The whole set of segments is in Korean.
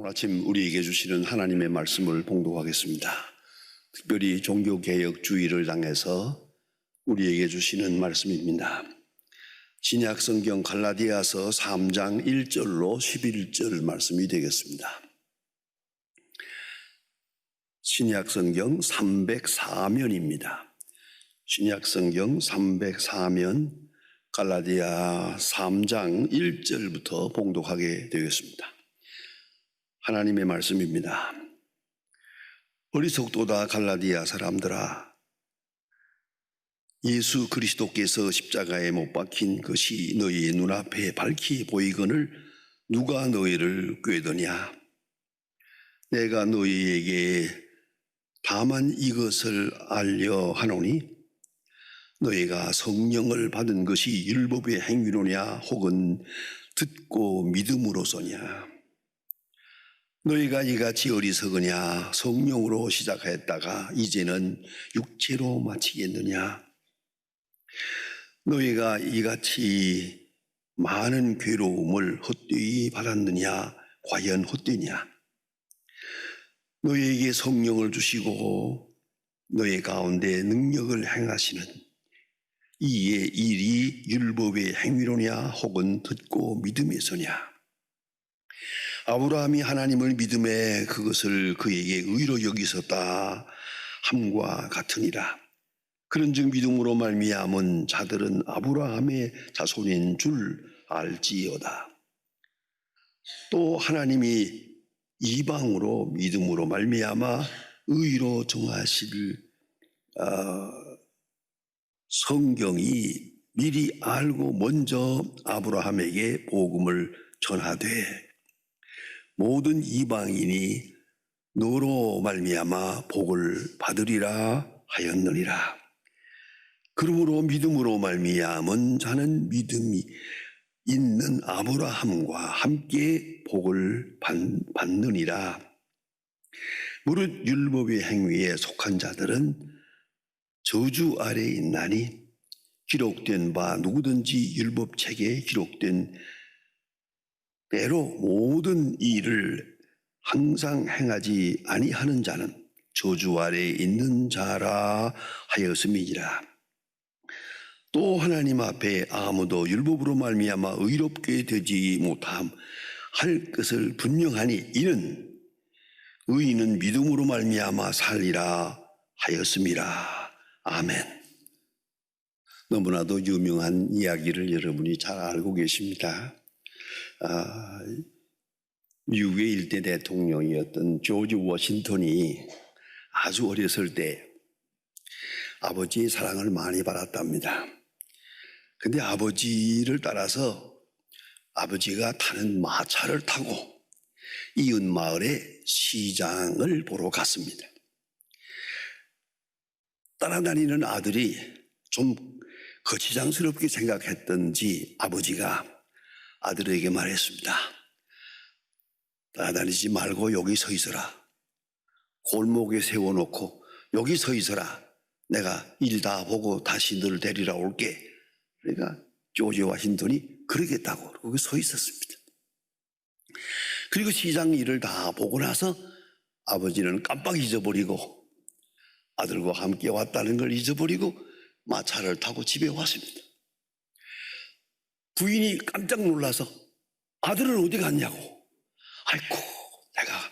아침 우리에게 주시는 하나님의 말씀을 봉독하겠습니다. 특별히 종교개혁주의를 향해서 우리에게 주시는 말씀입니다. 신약성경 갈라디아서 3장 1절로 11절 말씀이 되겠습니다. 신약성경 304면입니다. 신약성경 304면 갈라디아 3장 1절부터 봉독하게 되겠습니다. 하나님의 말씀입니다. 어리석도다 갈라디아 사람들아, 예수 그리스도께서 십자가에 못 박힌 것이 너희의 눈앞에 밝히 보이거늘 누가 너희를 꾀더냐? 내가 너희에게 다만 이것을 알려 하노니 너희가 성령을 받은 것이 율법의 행위로냐 혹은 듣고 믿음으로서냐? 너희가 이같이 어리석으냐? 성령으로 시작했다가 이제는 육체로 마치겠느냐? 너희가 이같이 많은 괴로움을 헛되이 받았느냐? 과연 헛되냐? 너희에게 성령을 주시고 너희 가운데 능력을 행하시는 이의 일이 율법의 행위로냐 혹은 듣고 믿음에서냐? 아브라함이 하나님을 믿음에 그것을 그에게 의로 여기셨다 함과 같으니라. 그런즉 믿음으로 말미암은 자들은 아브라함의 자손인 줄 알지어다. 또 하나님이 이방으로 믿음으로 말미암아 의로 정하실 성경이 미리 알고 먼저 아브라함에게 복음을 전하되 모든 이방인이 너로 말미암아 복을 받으리라 하였느니라. 그러므로 믿음으로 말미암은 자는 믿음이 있는 아브라함과 함께 복을 받느니라. 무릇 율법의 행위에 속한 자들은 저주 아래에 있나니 기록된 바 누구든지 율법책에 기록된 때로 모든 일을 항상 행하지 아니하는 자는 저주 아래에 있는 자라 하였음이니라. 또 하나님 앞에 아무도 율법으로 말미암아 의롭게 되지 못함 할 것을 분명하니 이는 의인은 믿음으로 말미암아 살리라 하였음이라. 아멘. 너무나도 유명한 이야기를 여러분이 잘 알고 계십니다. 미국의 일대 대통령이었던 조지 워싱턴이 아주 어렸을 때 아버지의 사랑을 많이 받았답니다. 근데 아버지를 따라서 아버지가 타는 마차를 타고 이웃 마을의 시장을 보러 갔습니다. 따라다니는 아들이 좀 거치장스럽게 생각했던지 아버지가 아들에게 말했습니다. 따라다니지 말고 여기 서 있어라. 골목에 세워놓고 여기 서 있어라. 내가 일 다 보고 다시 너를 데리러 올게. 그러니까 조지 워싱턴이 그러겠다고 거기 서 있었습니다. 그리고 시장 일을 다 보고 나서 아버지는 깜빡 잊어버리고 아들과 함께 왔다는 걸 잊어버리고 마차를 타고 집에 왔습니다. 부인이 깜짝 놀라서 아들은 어디 갔냐고. 아이고, 내가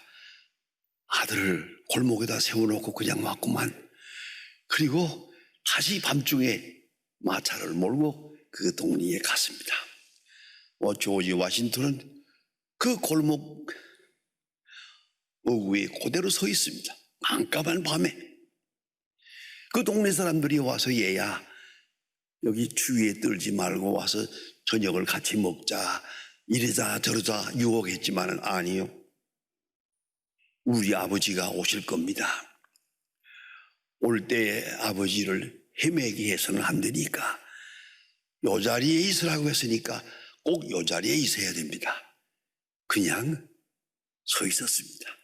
아들을 골목에다 세워놓고 그냥 왔구만. 그리고 다시 밤중에 마차를 몰고 그 동리에 갔습니다. 조지 워싱턴은 그 골목 어귀에 그대로 서 있습니다. 깜깜한 밤에. 그 동네 사람들이 와서 얘야 여기 추위에 떨지 말고 와서 저녁을 같이 먹자 이러자 저러자 유혹했지만은 아니요. 우리 아버지가 오실 겁니다. 올 때 아버지를 헤매게 해서는 안 되니까 요 자리에 있으라고 했으니까 꼭 요 자리에 있어야 됩니다. 그냥 서 있었습니다.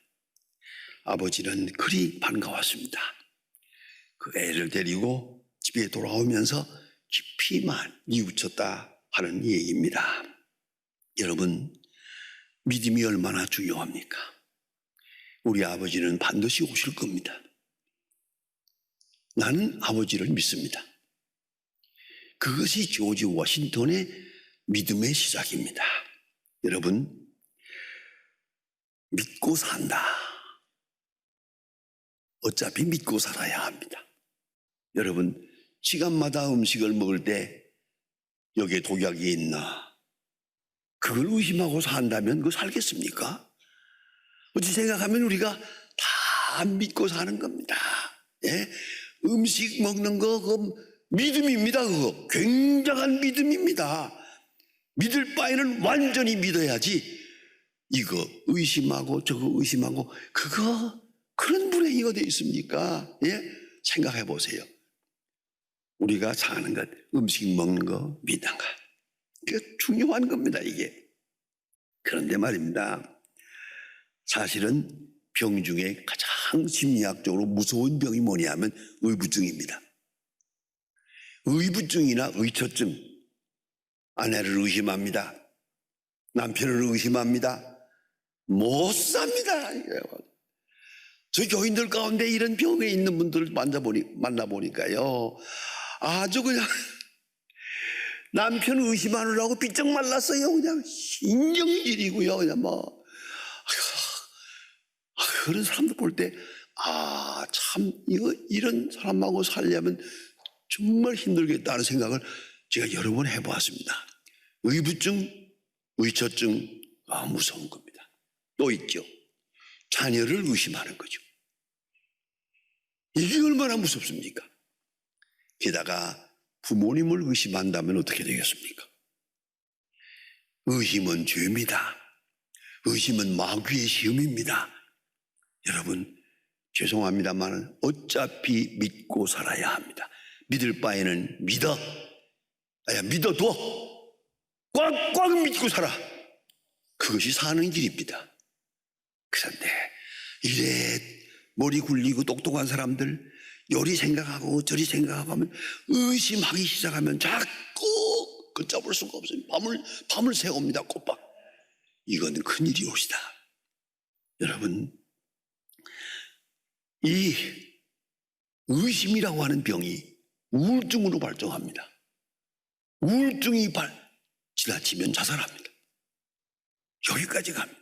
아버지는 그리 반가웠습니다. 그 애를 데리고 집에 돌아오면서 깊이만 뉘우쳤다 하는 얘기입니다. 여러분, 믿음이 얼마나 중요합니까? 우리 아버지는 반드시 오실 겁니다. 나는 아버지를 믿습니다. 그것이 조지 워싱턴의 믿음의 시작입니다. 여러분, 믿고 산다. 어차피 믿고 살아야 합니다. 여러분, 시간마다 음식을 먹을 때 여기에 독약이 있나? 그걸 의심하고 산다면 그거 살겠습니까? 어찌 생각하면 우리가 다 믿고 사는 겁니다. 예? 음식 먹는 거 그거 믿음입니다. 그거 굉장한 믿음입니다. 믿을 바에는 완전히 믿어야지 이거 의심하고 저거 의심하고 그거 그런 불행이가 되어 있습니까? 예? 생각해 보세요. 우리가 사는 것, 음식 먹는 거, 믿는 것. 그게 중요한 겁니다, 이게. 그런데 말입니다. 사실은 병 중에 가장 심리학적으로 무서운 병이 뭐냐면 의부증입니다. 의부증이나 의처증. 아내를 의심합니다. 남편을 의심합니다. 못 삽니다. 저 교인들 가운데 이런 병에 있는 분들을 만나보니까요. 아주 그냥 남편 의심하느라고 삐쩍 말랐어요. 그냥 인정질이고요. 그냥 뭐. 그런 사람들 볼 때, 참, 이런 사람하고 살려면 정말 힘들겠다는 생각을 제가 여러 번 해보았습니다. 의부증, 의처증, 무서운 겁니다. 또 있죠. 자녀를 의심하는 거죠. 이게 얼마나 무섭습니까? 게다가 부모님을 의심한다면 어떻게 되겠습니까? 의심은 죄입니다. 의심은 마귀의 시험입니다. 여러분, 죄송합니다만 어차피 믿고 살아야 합니다. 믿을 바에는 믿어도 꽉꽉 믿고 살아. 그것이 사는 길입니다. 그런데 이래 머리 굴리고 똑똑한 사람들 요리 생각하고 저리 생각하고 하면 의심하기 시작하면 자꾸 걷잡을 수가 없어요. 밤을 새웁니다. 꼬박. 이건 큰일이 옵시다. 여러분, 이 의심이라고 하는 병이 우울증으로 발전합니다. 우울증이 지나치면 자살합니다. 여기까지 갑니다.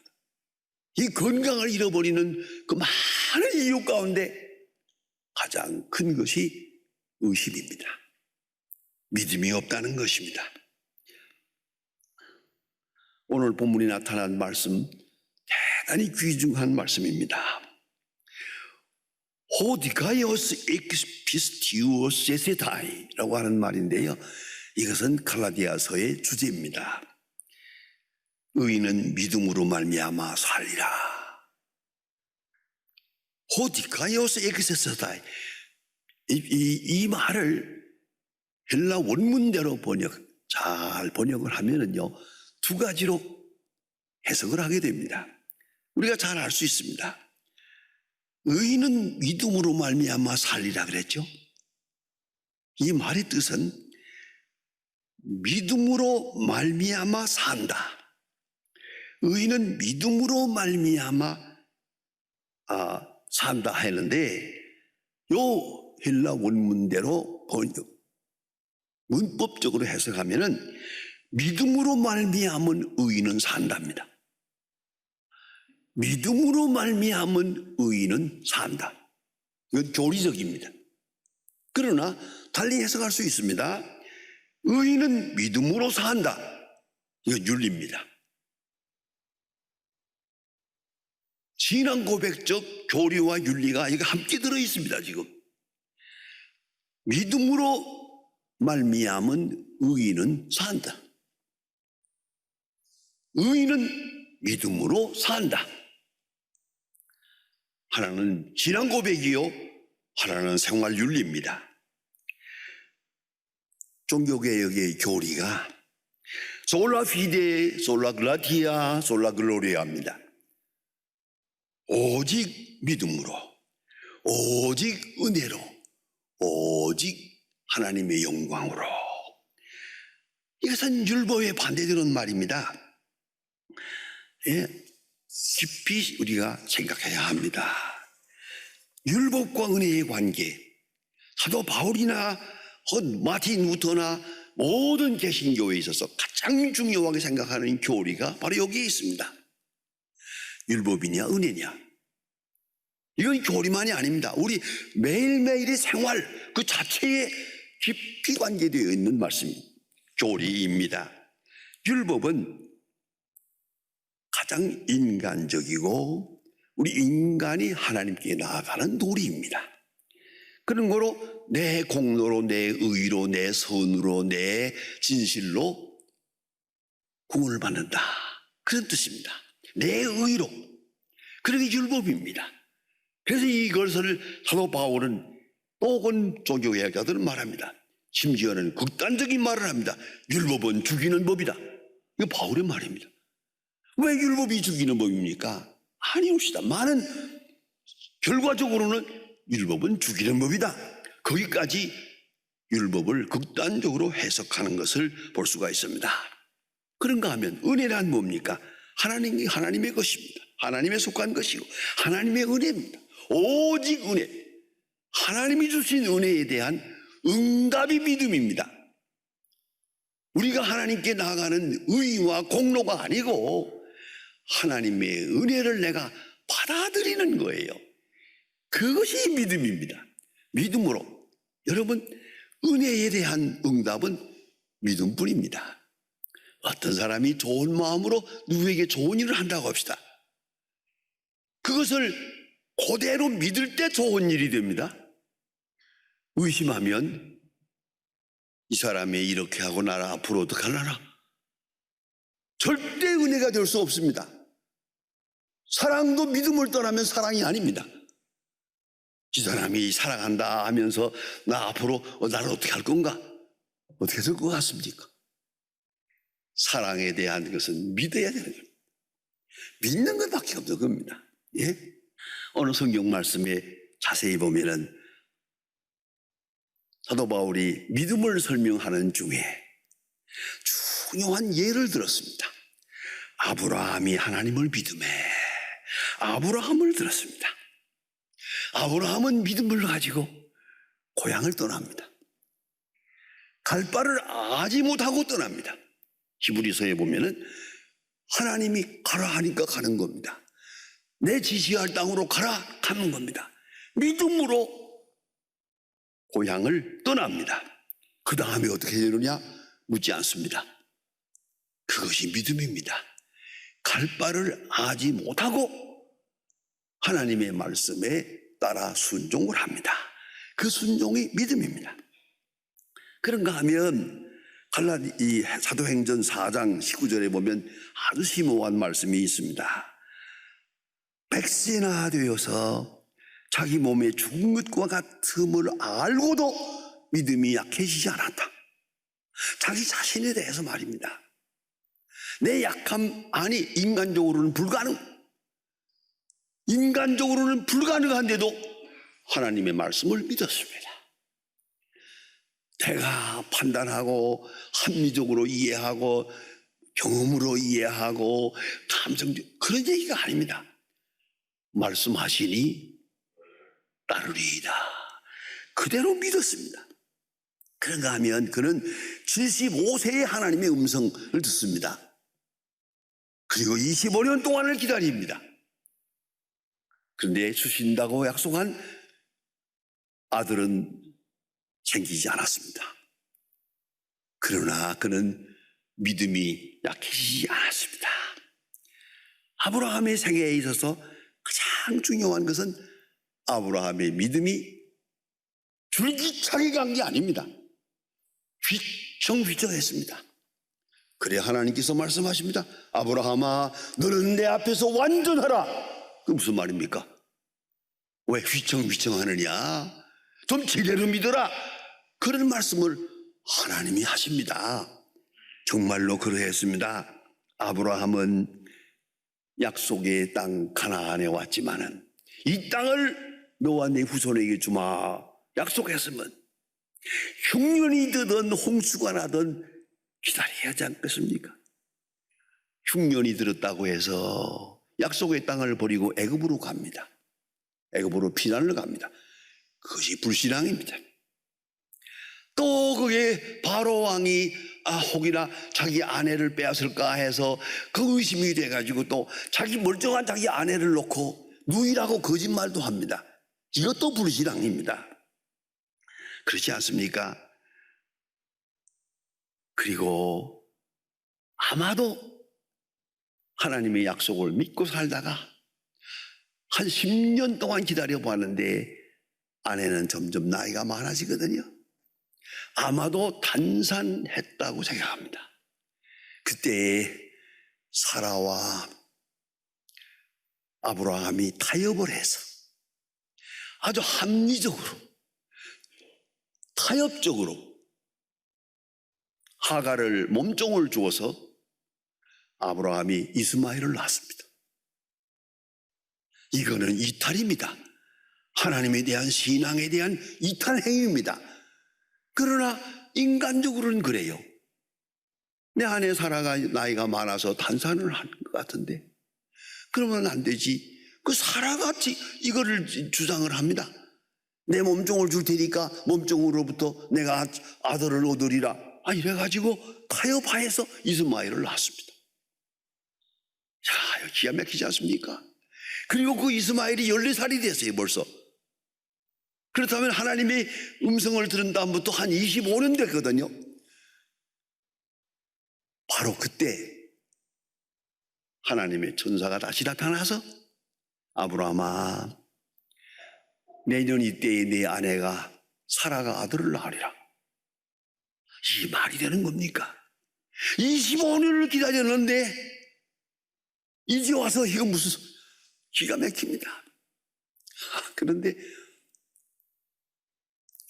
이 건강을 잃어버리는 그 많은 이유 가운데 가장 큰 것이 의심입니다. 믿음이 없다는 것입니다. 오늘 본문에 나타난 말씀 대단히 귀중한 말씀입니다. 호디가이오스 익스피스티우스 세세다이라고 하는 말인데요. 이것은 갈라디아서의 주제입니다. 의인은 믿음으로 말미암아 살리라. 호디가이오스 익스피스티우스 이 말을 헬라 원문대로 잘 번역을 하면은요, 두 가지로 해석을 하게 됩니다. 우리가 잘 알 수 있습니다. 의인은 믿음으로 말미암아 살리라 그랬죠. 이 말의 뜻은 믿음으로 말미암아 산다. 의인은 믿음으로 말미암아 산다 했는데 요 헬라 원문대로 문법적으로 해석하면은 믿음으로 말미암은 의인은 산답니다. 믿음으로 말미암은 의인은 산다. 이건 교리적입니다. 그러나 달리 해석할 수 있습니다. 의인은 믿음으로 산다. 이건 윤리입니다. 신앙 고백적 교리와 윤리가 이거 함께 들어 있습니다. 지금 믿음으로 말미암은 의인은 산다. 의인은 믿음으로 산다. 하나는 신앙 고백이요, 하나는 생활 윤리입니다. 종교개혁의 교리가 솔라 피데, 솔라 글라티아, 솔라 글로리아입니다. 오직 믿음으로, 오직 은혜로, 오직 하나님의 영광으로. 이것은 율법에 반대되는 말입니다. 예, 깊이 우리가 생각해야 합니다. 율법과 은혜의 관계, 사도 바울이나 마틴 루터나 모든 개신교에 있어서 가장 중요하게 생각하는 교리가 바로 여기에 있습니다. 율법이냐 은혜냐, 이건 교리만이 아닙니다. 우리 매일매일의 생활 그 자체에 깊이 관계되어 있는 말씀, 교리입니다. 율법은 가장 인간적이고 우리 인간이 하나님께 나아가는 도리입니다. 그런 거로 내 공로로, 내 의로, 내 선으로, 내 진실로 구원을 받는다, 그런 뜻입니다. 내 의로. 그러게 율법입니다. 그래서 이것을 사도 바울은 또한 종교개혁자들은 말합니다. 심지어는 극단적인 말을 합니다. 율법은 죽이는 법이다. 이거 바울의 말입니다. 왜 율법이 죽이는 법입니까? 아니옵시다. 많은 결과적으로는 율법은 죽이는 법이다. 거기까지 율법을 극단적으로 해석하는 것을 볼 수가 있습니다. 그런가 하면 은혜란 뭡니까? 하나님의 것입니다. 하나님에 속한 것이고 하나님의 은혜입니다. 오직 은혜, 하나님이 주신 은혜에 대한 응답이 믿음입니다. 우리가 하나님께 나아가는 의와 공로가 아니고 하나님의 은혜를 내가 받아들이는 거예요. 그것이 믿음입니다. 믿음으로, 여러분, 은혜에 대한 응답은 믿음뿐입니다. 어떤 사람이 좋은 마음으로 누구에게 좋은 일을 한다고 합시다. 그것을 그대로 믿을 때 좋은 일이 됩니다. 의심하면 이 사람이 이렇게 하고 나를 앞으로 어떡하려나? 절대 은혜가 될 수 없습니다. 사랑도 믿음을 떠나면 사랑이 아닙니다. 이 사람이 사랑한다 하면서 나 앞으로 나를 어떻게 할 건가? 어떻게 될 것 같습니까? 사랑에 대한 것은 믿어야 되는 겁니다. 믿는 것밖에 없는 겁니다. 예? 어느 성경 말씀에 자세히 보면은 사도 바울이 믿음을 설명하는 중에 중요한 예를 들었습니다. 아브라함이 하나님을 믿음에 아브라함을 들었습니다. 아브라함은 믿음을 가지고 고향을 떠납니다. 갈 바를 아지 못하고 떠납니다. 히브리서에 보면은 하나님이 가라 하니까 가는 겁니다. 내 지시할 땅으로 가라 가는 겁니다. 믿음으로 고향을 떠납니다. 그 다음에 어떻게 되느냐 묻지 않습니다. 그것이 믿음입니다. 갈 바를 아지 못하고 하나님의 말씀에 따라 순종을 합니다. 그 순종이 믿음입니다. 그런가 하면 이 사도행전 4장 19절에 보면 아주 심오한 말씀이 있습니다. 백세나 되어서 자기 몸에 죽은 것과 같음을 알고도 믿음이 약해지지 않았다. 자기 자신에 대해서 말입니다. 내 약함, 아니 인간적으로는 불가능한데도 하나님의 말씀을 믿었습니다. 내가 판단하고 합리적으로 이해하고 경험으로 이해하고 감성적 그런 얘기가 아닙니다. 말씀하시니 따르리이다. 그대로 믿었습니다. 그런가 하면 그는 75세에 하나님의 음성을 듣습니다. 그리고 25년 동안을 기다립니다. 그런데 주신다고 약속한 아들은 생기지 않았습니다. 그러나 그는 믿음이 약해지지 않았습니다. 아브라함의 생애에 있어서 가장 중요한 것은 아브라함의 믿음이 줄기차게 간 게 아닙니다. 휘청휘청했습니다. 그래 하나님께서 말씀하십니다. 아브라함아 너는 내 앞에서 완전하라. 그게 무슨 말입니까? 왜 휘청휘청하느냐? 좀 제대로 믿어라. 그런 말씀을 하나님이 하십니다. 정말로 그러했습니다. 아브라함은 약속의 땅 가나안에 왔지만은 이 땅을 너와 네 후손에게 주마 약속했으면 흉년이 들든 홍수가 나든 기다려야 하지 않겠습니까? 흉년이 들었다고 해서 약속의 땅을 버리고 애굽으로 갑니다. 애굽으로 피난을 갑니다. 그것이 불신앙입니다. 또 그게 바로 왕이 혹이나 자기 아내를 빼앗을까 해서 그 의심이 돼가지고 또 자기 멀쩡한 자기 아내를 놓고 누이라고 거짓말도 합니다. 이것도 불신앙입니다. 그렇지 않습니까? 그리고 아마도 하나님의 약속을 믿고 살다가 한 10년 동안 기다려봤는데 아내는 점점 나이가 많아지거든요. 아마도 단산했다고 생각합니다. 그때 사라와 아브라함이 타협을 해서 아주 합리적으로 타협적으로 하갈을 몸종을 주어서 아브라함이 이스마엘을 낳았습니다. 이거는 이탈입니다. 하나님에 대한 신앙에 대한 이탈 행위입니다. 그러나 인간적으로는 그래요. 내 아내 사라가 나이가 많아서 단산을 한 것 같은데 그러면 안 되지. 그 사라가 이거를 주장을 합니다. 내 몸종을 줄 테니까 몸종으로부터 내가 아들을 얻으리라. 이래가지고 타협하여서 이스마엘을 낳았습니다. 자, 기가 막히지 않습니까? 그리고 그 이스마엘이 14살이 됐어요, 벌써. 그렇다면 하나님의 음성을 들은 다음부터 한 25년 됐거든요. 바로 그때 하나님의 천사가 다시 나타나서 아브라함아, 내년 이때에 내 아내가 사라가 아들을 낳으리라. 이 말이 되는 겁니까? 25년을 기다렸는데 이제 와서 이거 무슨 기가 막힙니다. 그런데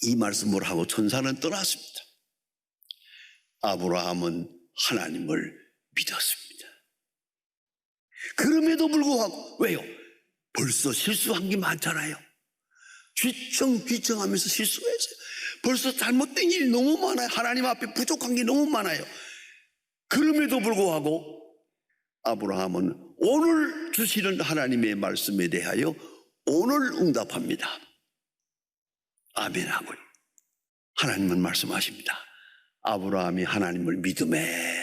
이 말씀을 하고 천사는 떠났습니다. 아브라함은 하나님을 믿었습니다. 그럼에도 불구하고 왜요? 벌써 실수한 게 많잖아요. 귀청하면서 실수했어요. 벌써 잘못된 일이 너무 많아요. 하나님 앞에 부족한 게 너무 많아요. 그럼에도 불구하고 아브라함은 오늘 주시는 하나님의 말씀에 대하여 오늘 응답합니다. 아멘 하고요. 하나님은 말씀하십니다. 아브라함이 하나님을 믿음에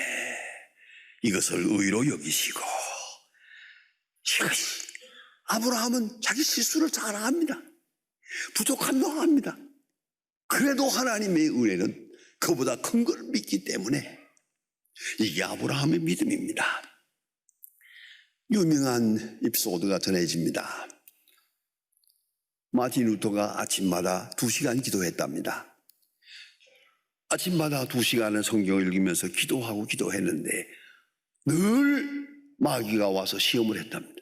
이것을 의로 여기시고, 이것이 아브라함은 자기 실수를 잘 압니다. 부족함도 압니다. 그래도 하나님의 은혜는 그보다 큰 걸 믿기 때문에 이게 아브라함의 믿음입니다. 유명한 에피소드가 전해집니다. 마틴 루터가 아침마다 2시간 기도했답니다. 아침마다 2시간은 성경을 읽으면서 기도하고 기도했는데 늘 마귀가 와서 시험을 했답니다.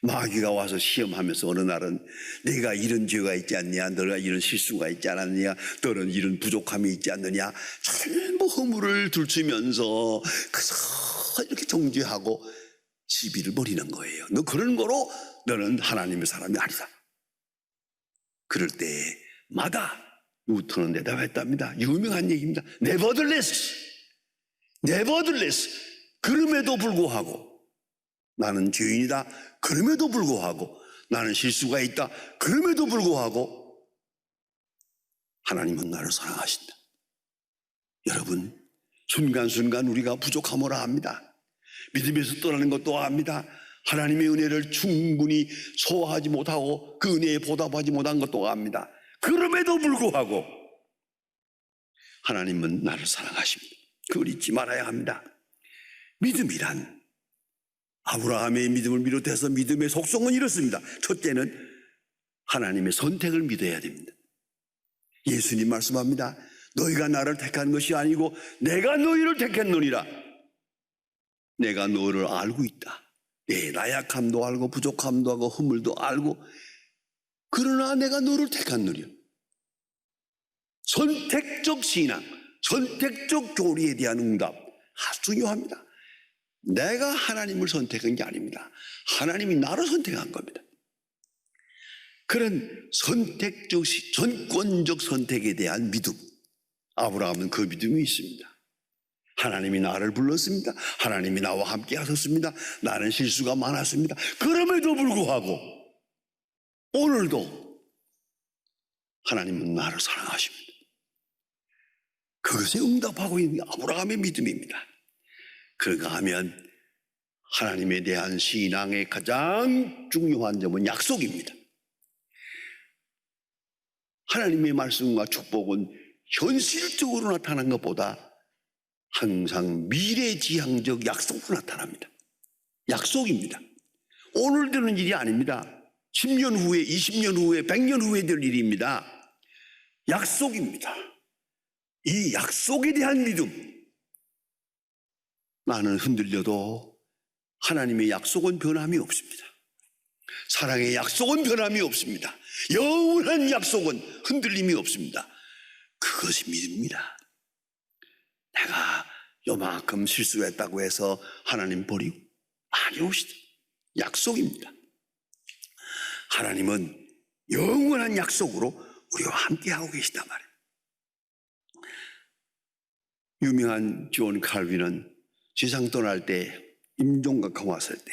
마귀가 와서 시험하면서 어느 날은 내가 이런 죄가 있지 않냐, 너가 이런 실수가 있지 않았느냐, 너는 이런 부족함이 있지 않느냐, 전부 허물을 들추면서 그저 이렇게 정죄하고 시비를 벌이는 거예요. 너 그런 거로 너는 하나님의 사람이 아니다. 그럴 때마다 루터는 대답했답니다. 유명한 얘기입니다. Nevertheless, 그럼에도 불구하고 나는 죄인이다. 그럼에도 불구하고 나는 실수가 있다. 그럼에도 불구하고 하나님은 나를 사랑하신다. 여러분, 순간순간 우리가 부족함을 압니다. 믿음에서 떠나는 것도 압니다. 하나님의 은혜를 충분히 소화하지 못하고 그 은혜에 보답하지 못한 것도 압니다. 그럼에도 불구하고 하나님은 나를 사랑하십니다. 그걸 잊지 말아야 합니다. 믿음이란 아브라함의 믿음을 비롯해서 믿음의 속성은 이렇습니다. 첫째는 하나님의 선택을 믿어야 됩니다. 예수님 말씀합니다. 너희가 나를 택한 것이 아니고 내가 너희를 택했느니라. 내가 너를 알고 있다. 내 나약함도 알고 부족함도 알고 허물도 알고 그러나 내가 너를 택했느니라. 선택적 신앙, 선택적 교리에 대한 응답 아주 중요합니다. 내가 하나님을 선택한 게 아닙니다. 하나님이 나를 선택한 겁니다. 그런 선택적, 전권적 선택에 대한 믿음, 아브라함은 그 믿음이 있습니다. 하나님이 나를 불렀습니다. 하나님이 나와 함께 하셨습니다. 나는 실수가 많았습니다. 그럼에도 불구하고 오늘도 하나님은 나를 사랑하십니다. 그것에 응답하고 있는 게 아브라함의 믿음입니다. 그런가 하면 하나님에 대한 신앙의 가장 중요한 점은 약속입니다. 하나님의 말씀과 축복은 현실적으로 나타난 것보다 항상 미래지향적 약속으로 나타납니다. 약속입니다. 오늘 되는 일이 아닙니다. 10년 후에, 20년 후에, 100년 후에 될 일입니다. 약속입니다. 이 약속에 대한 믿음. 나는 흔들려도 하나님의 약속은 변함이 없습니다. 사랑의 약속은 변함이 없습니다. 영원한 약속은 흔들림이 없습니다. 그것이 믿음입니다. 내가 요만큼 실수했다고 해서 하나님 버리고 아니오시다. 약속입니다. 하나님은 영원한 약속으로 우리와 함께하고 계시단 말이에요. 유명한 존 칼빈은 세상 떠날 때 임종각하고 왔을 때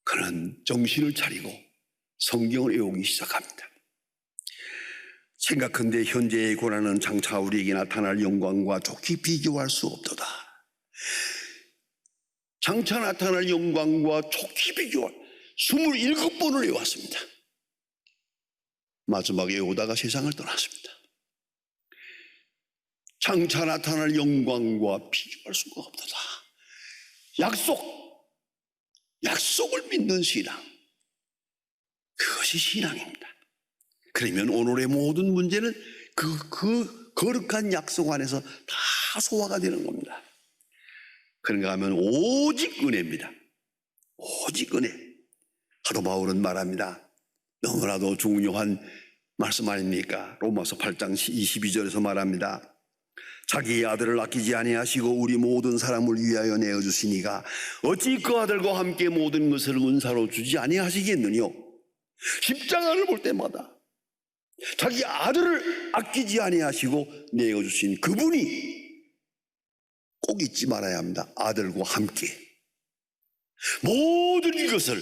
그는 정신을 차리고 성경을 외우기 시작합니다. 생각한데 현재의 고난은 장차 우리에게 나타날 영광과 좋게 비교할 수 없도다. 장차 나타날 영광과 좋게 비교할 27번을 외웠습니다. 마지막에 외우다가 세상을 떠났습니다. 장차 나타날 영광과 비교할 수가 없도다. 약속을 믿는 신앙, 그것이 신앙입니다. 그러면 오늘의 모든 문제는 그 거룩한 약속 안에서 다 소화가 되는 겁니다. 그런가 하면 오직 은혜입니다. 오직 은혜. 사도 바울은 말합니다. 너무나도 중요한 말씀 아닙니까? 로마서 8장 22절에서 말합니다. 자기의 아들을 아끼지 아니하시고 우리 모든 사람을 위하여 내어주시니가 어찌 그 아들과 함께 모든 것을 은사로 주지 아니하시겠느뇨. 십자가를 볼 때마다 자기 아들을 아끼지 아니하시고 내어주신 그분이 꼭 잊지 말아야 합니다. 아들과 함께 모든 것을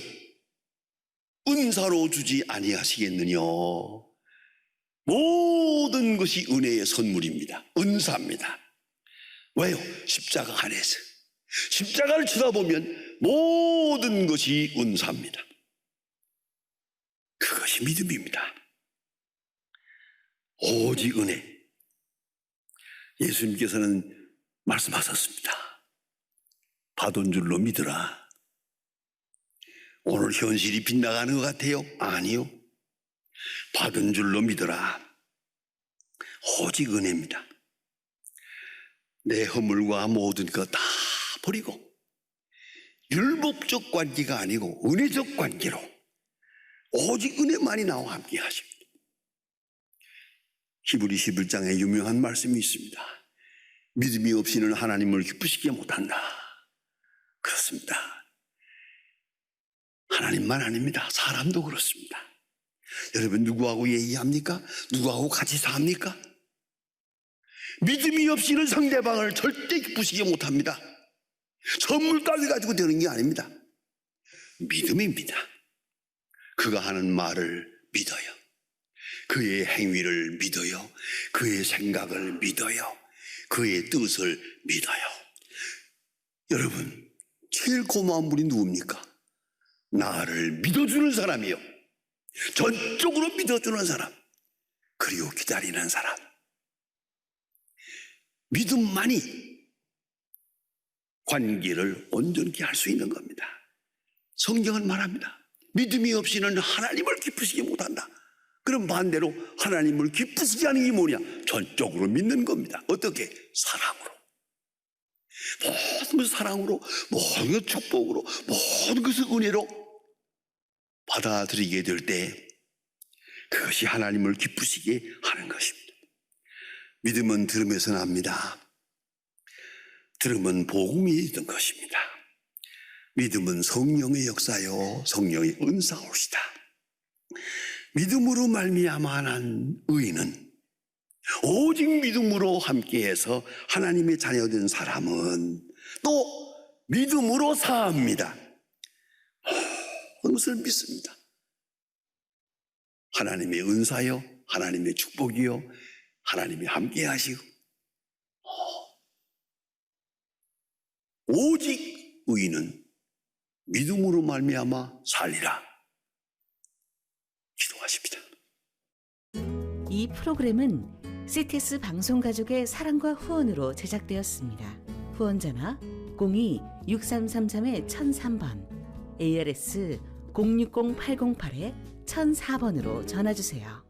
은사로 주지 아니하시겠느뇨. 모든 것이 은혜의 선물입니다. 은사입니다. 왜요? 십자가 안에서 십자가를 쳐다보면 모든 것이 은사입니다. 그것이 믿음입니다. 오직 은혜. 예수님께서는 말씀하셨습니다. 받은 줄로 믿으라. 오늘 현실이 빗나가는 것 같아요? 아니요. 받은 줄로 믿어라. 오직 은혜입니다. 내 허물과 모든 것 다 버리고 율법적 관계가 아니고 은혜적 관계로 오직 은혜만이 나와 함께 하십니다. 히브리 11장에 유명한 말씀이 있습니다. 믿음이 없이는 하나님을 기쁘시게 못한다. 그렇습니다. 하나님만 아닙니다. 사람도 그렇습니다. 여러분 누구하고 얘기합니까? 누구하고 같이 삽니까? 믿음이 없이는 상대방을 절대 기쁘시게 못합니다. 선물까지 가지고 되는 게 아닙니다. 믿음입니다. 그가 하는 말을 믿어요. 그의 행위를 믿어요. 그의 생각을 믿어요. 그의 뜻을 믿어요. 여러분 제일 고마운 분이 누굽니까? 나를 믿어주는 사람이요. 전적으로 믿어주는 사람, 그리고 기다리는 사람. 믿음만이 관계를 온전히 할 수 있는 겁니다. 성경은 말합니다. 믿음이 없이는 하나님을 기쁘시게 못한다. 그럼 반대로 하나님을 기쁘시게 하는 게 뭐냐? 전적으로 믿는 겁니다. 어떻게? 사랑으로. 모든 것을 사랑으로, 모든 것을 축복으로, 모든 것을 은혜로 받아들이게 될 때 그것이 하나님을 기쁘시게 하는 것입니다. 믿음은 들음에서 납니다. 들음은 복음이 있던 것입니다. 믿음은 성령의 역사요 성령의 은사옵시다. 믿음으로 말미암아 난 의인은 오직 믿음으로 함께해서 하나님의 자녀된 사람은 또 믿음으로 사합니다. 그것을 믿습니다. 하나님의 은사요, 하나님의 축복이요, 하나님이 함께 하시고 오직 의인은 믿음으로 말미암아 살리라 기도하십니다. 이 프로그램은 CTS 방송가족의 사랑과 후원으로 제작되었습니다. 후원전화 02-6333-1003번, ARS 060-808-1004번으로 전화주세요.